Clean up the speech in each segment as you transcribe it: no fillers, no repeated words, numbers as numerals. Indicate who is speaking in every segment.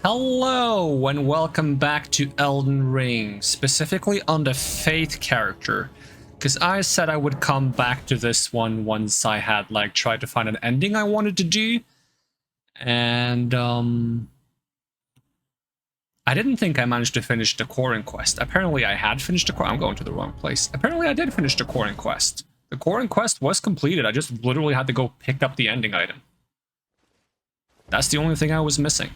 Speaker 1: Hello and welcome back to Elden Ring, specifically on the Faith character, because I said I would come back to this one once I had tried to find an ending I wanted to do, and I didn't think I managed to finish the core quest. Apparently I had finished the core. I'm going to the wrong place. Apparently I did finish the core quest. The core quest was completed. I just literally had to go pick up the ending item. That's the only thing I was missing.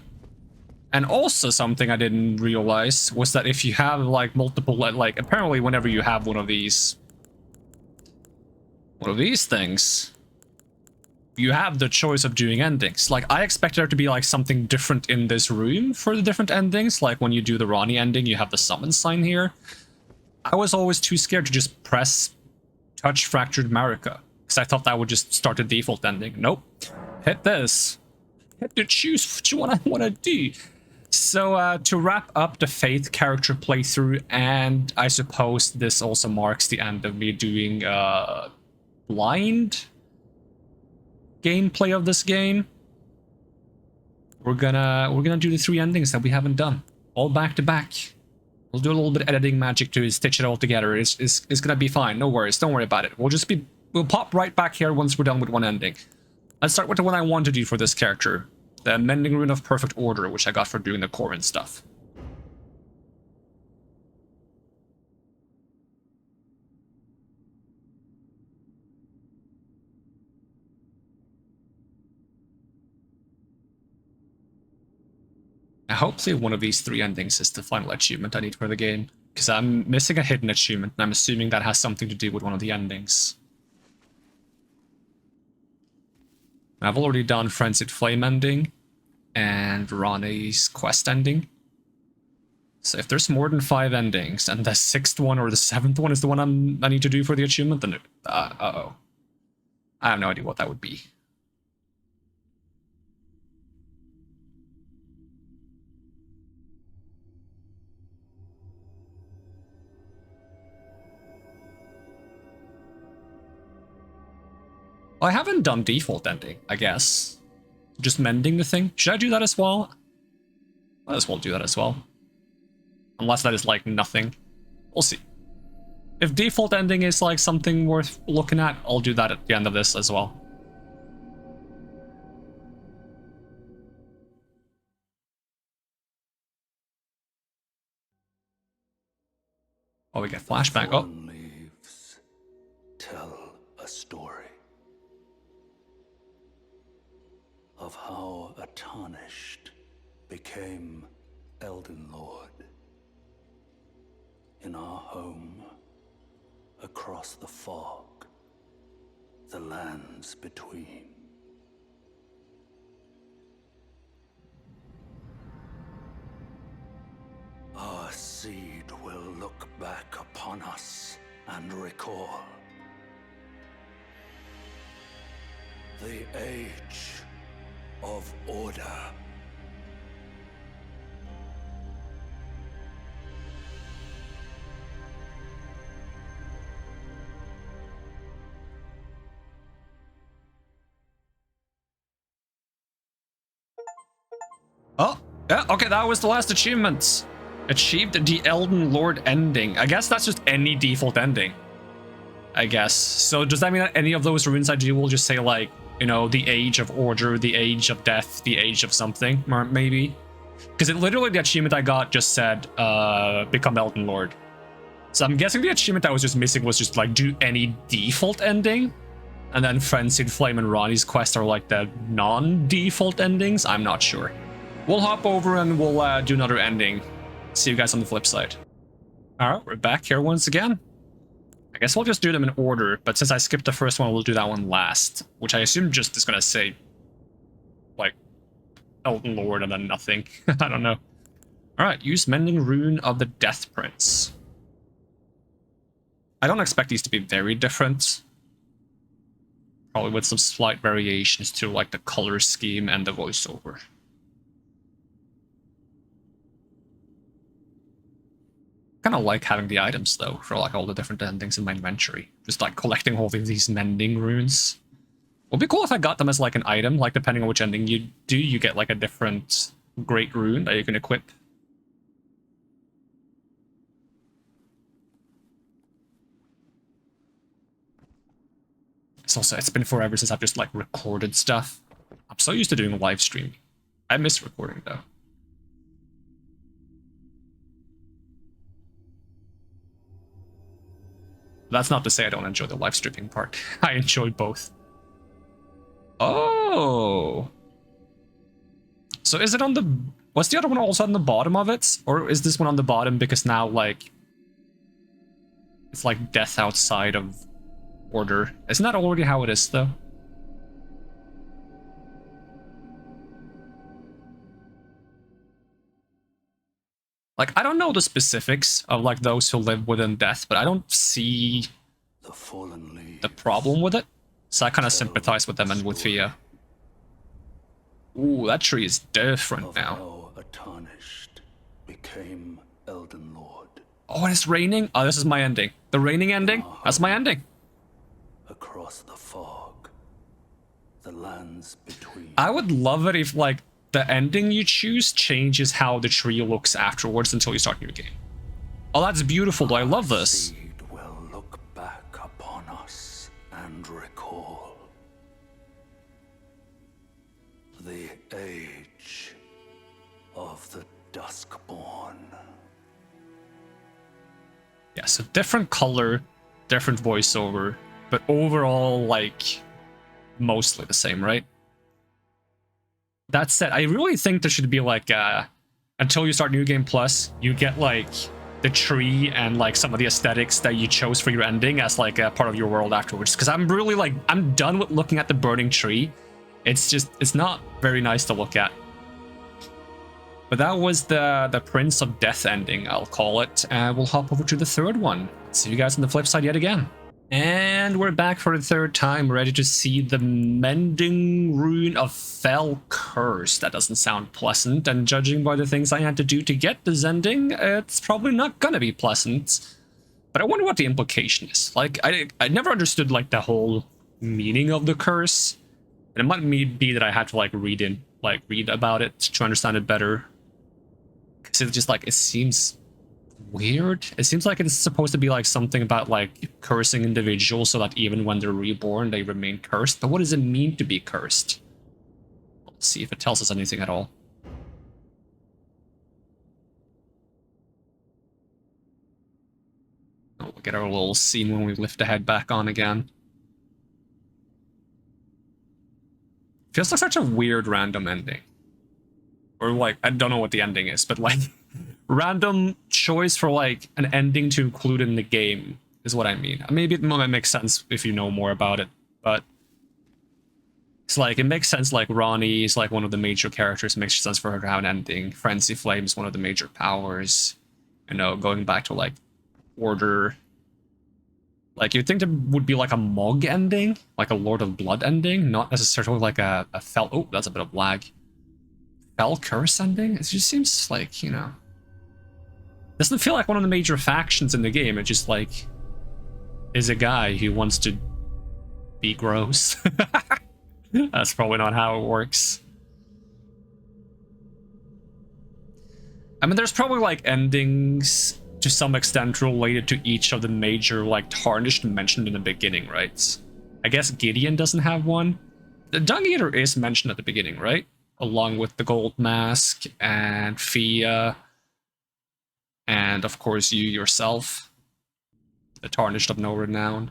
Speaker 1: And also something I didn't realize was that if you have multiple, apparently whenever you have one of these things, you have the choice of doing endings. I expected there to be something different in this room for the different endings. Like when you do the Ronnie ending, you have the summon sign here. I was always too scared to just press touch fractured Marika, because I thought that would just start the default ending. Nope. Hit this. Hit to choose what I want to do. So to wrap up the Faith character playthrough, and I suppose this also marks the end of me doing blind gameplay of this game, we're gonna do the 3 endings that we haven't done, all back to back. We'll do a little bit of editing magic to stitch it all together. It's gonna be fine, no worries, don't worry about it. We'll pop right back here once we're done with one ending. Let's start with the one I want to do for this character. The Mending Rune of Perfect Order, which I got for doing the core and stuff. Hopefully one of these 3 endings is the final achievement I need for the game, because I'm missing a hidden achievement, and I'm assuming that has something to do with one of the endings. I've already done Frenzied Flame ending and Ronnie's quest ending. So if there's more than 5 endings and the 6th one or the 7th one is the one I need to do for the achievement, then uh-oh. I have no idea what that would be. I haven't done default ending, I guess. Just mending the thing. Should I do that as well? Might as well do that as well. Unless that is nothing. We'll see. If default ending is something worth looking at, I'll do that at the end of this as well. Oh, we get flashback. Oh.
Speaker 2: Leaves tell a story of how a tarnished became Elden Lord in our home, across the fog, the lands between. Our seed will look back upon us and recall the age of order.
Speaker 1: Oh, yeah, okay, that was the last achievement. Achieved the Elden Lord ending. I guess that's just any default ending, I guess. So does that mean that any of those runes I do will just say you know, the age of order, the age of death, the age of something, or maybe? Because literally the achievement I got just said, become Elden Lord. So I'm guessing the achievement I was just missing was just do any default ending, and then Frenzied Flame and Ronnie's quest are the non-default endings. I'm not sure. We'll hop over and we'll do another ending. See you guys on the flip side. Alright, we're back here once again. I guess we'll just do them in order, but since I skipped the first one, we'll do that one last, which I assume just is gonna say, Elden Lord and then nothing. I don't know. Alright, use Mending Rune of the Death Prince. I don't expect these to be very different. Probably with some slight variations to the color scheme and the voiceover. Kind of like having the items though for all the different endings in my inventory, just collecting all of these mending runes. Would be cool if I got them as an item, depending on which ending you do, you get a different great rune that you can equip. It's been forever since I've just like recorded stuff. I'm so used to doing a live stream. I miss recording though. That's not to say I don't enjoy the live streaming part. I enjoy both. Oh. So is it on the... Was the other one also on the bottom of it? Or is this one on the bottom because now, like... It's like death outside of order. Isn't that already how it is, though? Like, I don't know the specifics of, like, those who live within death, but I don't see the problem with it. So I kind of sympathize with them and with Fia. Ooh, that tree is different now.
Speaker 2: Became Elden Lord.
Speaker 1: Oh, and it's raining? Oh, this is my ending. The raining ending? That's my ending.
Speaker 2: Across the fog, the lands between.
Speaker 1: I would love it if, like, the ending you choose changes how the tree looks afterwards until you start a new game. Oh, that's beautiful, though. I love this.
Speaker 2: Seed will look back upon us and recall the age of the Duskborn.
Speaker 1: Yeah, so different color, different voiceover, but overall, like, mostly the same, right? That said, I really think there should be, like, until you start New Game Plus, you get, like, the tree and, like, some of the aesthetics that you chose for your ending as, like, a part of your world afterwards. Because I'm really, like, I'm done with looking at the burning tree. It's just, it's not very nice to look at. But that was the Prince of Death ending, I'll call it. And we'll hop over to the third one. See you guys on the flip side yet again. And we're back for the third time, ready to see the Mending Rune of Fell Curse. That doesn't sound pleasant, and judging by the things I had to do to get this ending, it's probably not gonna be pleasant. But I wonder what the implication is. Like, I never understood, like, the whole meaning of the curse. And it might be that I had to, like, read about it to understand it better. Because it's just, like, it seems weird. It seems like it's supposed to be like something about like cursing individuals so that even when they're reborn they remain cursed. But what does it mean to be cursed? Let's see if it tells us anything at all. Oh, we'll get our little scene when we lift the head back on again. Feels like such a weird random ending. Or like, I don't know what the ending is, but like random choice for like an ending to include in the game is what I mean. Maybe it might make sense if you know more about it, but it's like, it makes sense like Ronnie is like one of the major characters. It makes sense for her to have an ending. Frenzy Flame is one of the major powers. You know, going back to like Order. Like you'd think there would be like a Mog ending, like a Lord of Blood ending, not necessarily like a Fell... Oh, that's a bit of lag. Fell Curse ending? It just seems like, you know... Doesn't feel like one of the major factions in the game. It just like is a guy who wants to be gross. That's probably not how it works. I mean, there's probably like endings to some extent related to each of the major like tarnished mentioned in the beginning, right? I guess Gideon doesn't have one. The Dung Eater is mentioned at the beginning, right? Along with the Gold Mask and Fia. And, of course, you yourself, the Tarnished of No Renown.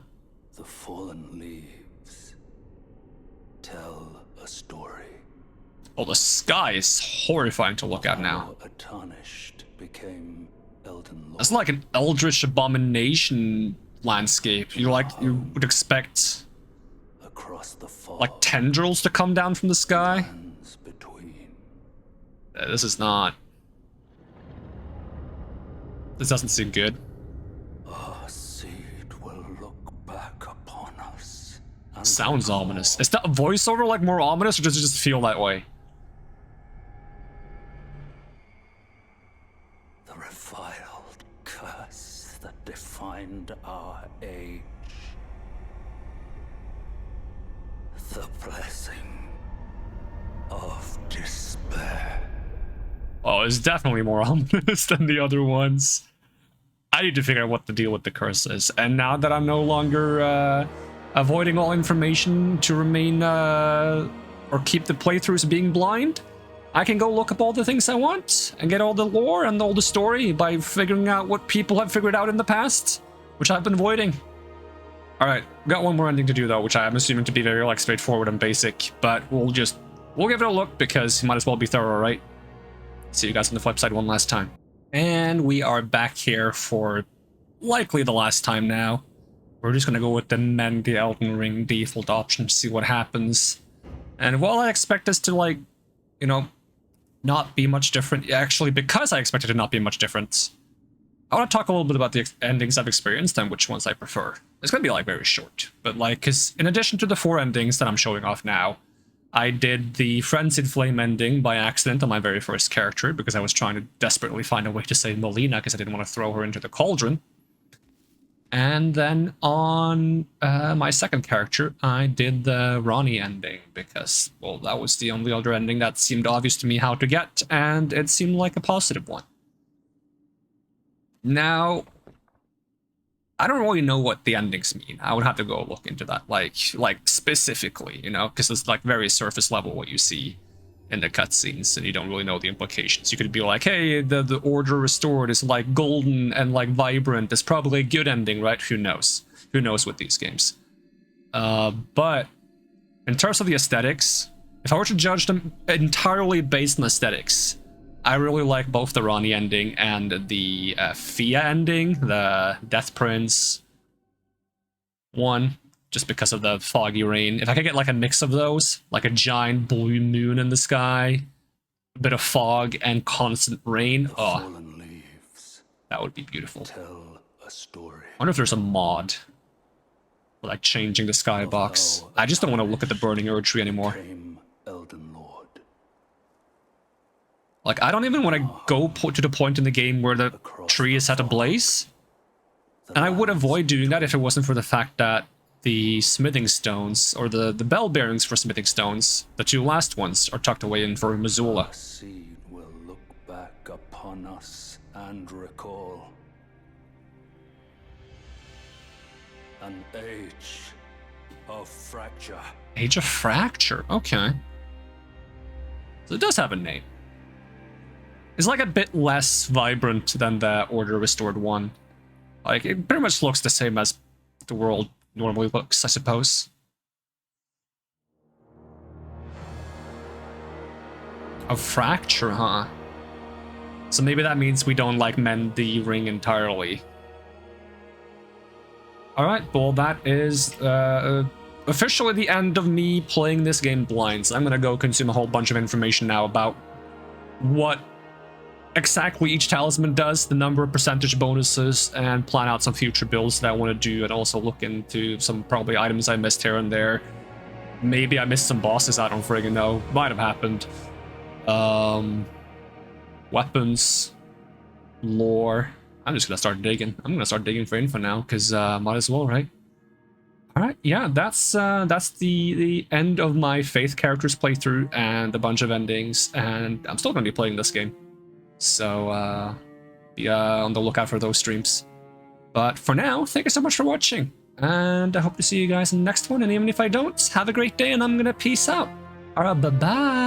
Speaker 2: The fallen leaves tell a story.
Speaker 1: Oh, the sky is horrifying to look at now.
Speaker 2: A tarnished became Elden Lord.
Speaker 1: That's like an eldritch abomination landscape. You would expect
Speaker 2: across the fog,
Speaker 1: like tendrils to come down from the sky.
Speaker 2: Between.
Speaker 1: This is not. This doesn't seem good.
Speaker 2: Our seed will look back upon us.
Speaker 1: Sounds ominous. Is that voiceover like more ominous, or does it just feel that way?
Speaker 2: The reviled curse that defined our age. The blessing of despair.
Speaker 1: Oh, it's definitely more ominous than the other ones. I need to figure out what the deal with the curse is. And now that I'm no longer avoiding all information to remain or keep the playthroughs being blind, I can go look up all the things I want and get all the lore and all the story by figuring out what people have figured out in the past, which I've been avoiding. Alright, got one more ending to do though, which I'm assuming to be very like straightforward and basic, but we'll give it a look because you might as well be thorough, right? See you guys on the flip side one last time. And we are back here for likely the last time now. We're just gonna go with the mend the Elden Ring default option, see what happens. And while I expect this to, like, you know, not be much different, actually, because I expect it to not be much different, I want to talk a little bit about the endings I've experienced and which ones I prefer. It's gonna be, like, very short, but, like, because in addition to the 4 endings that I'm showing off now, I did the Frenzied Flame ending by accident on my very first character because I was trying to desperately find a way to save Melina because I didn't want to throw her into the cauldron. And then on my second character, I did the Ronnie ending because, well, that was the only other ending that seemed obvious to me how to get, and it seemed like a positive one. Now, I don't really know what the endings mean. I would have to go look into that, like specifically, you know, because it's like very surface level what you see in the cutscenes, and you don't really know the implications. You could be like, hey, the order restored is like golden and like vibrant. It's probably a good ending, right? Who knows? Who knows with these games? But in terms of the aesthetics, if I were to judge them entirely based on aesthetics, I really like both the Ronnie ending and the Fia ending, the Death Prince one, just because of the foggy rain. If I could get like a mix of those, like a giant blue moon in the sky, a bit of fog and constant rain, oh, that would be beautiful.
Speaker 2: Tell a story.
Speaker 1: I wonder if there's a mod for like changing the skybox. I just don't want to look at the burning Erd tree anymore.
Speaker 2: Elden Lord.
Speaker 1: Like, I don't even want to go to the point in the game where the tree is set ablaze. And I would avoid doing that if it wasn't for the fact that the smithing stones, or the bell bearings for smithing stones, the 2 last ones, are tucked away in for Missoula.
Speaker 2: A seed will look back upon us and recall an age of fracture.
Speaker 1: Age of Fracture, okay. So it does have a name. It's like a bit less vibrant than the Order Restored one. Like, it pretty much looks the same as the world normally looks, I suppose. A fracture, huh? So maybe that means we don't, like, mend the ring entirely. Alright, well, that is officially the end of me playing this game blind. So I'm gonna go consume a whole bunch of information now about what exactly each talisman does, the number of percentage bonuses, and plan out some future builds that I want to do, and also look into some probably items I missed here and there. Maybe I missed some bosses, I don't friggin' know. Might have happened. Weapons, lore. I'm just gonna start digging. I'm gonna start digging for info now, because might as well, right? Alright, yeah, that's the end of my Faith characters playthrough and a bunch of endings, and I'm still gonna be playing this game. So, be on the lookout for those streams. But for now, thank you so much for watching, and I hope to see you guys in the next one, and even if I don't, have a great day, and I'm gonna peace out. Alright, bye-bye!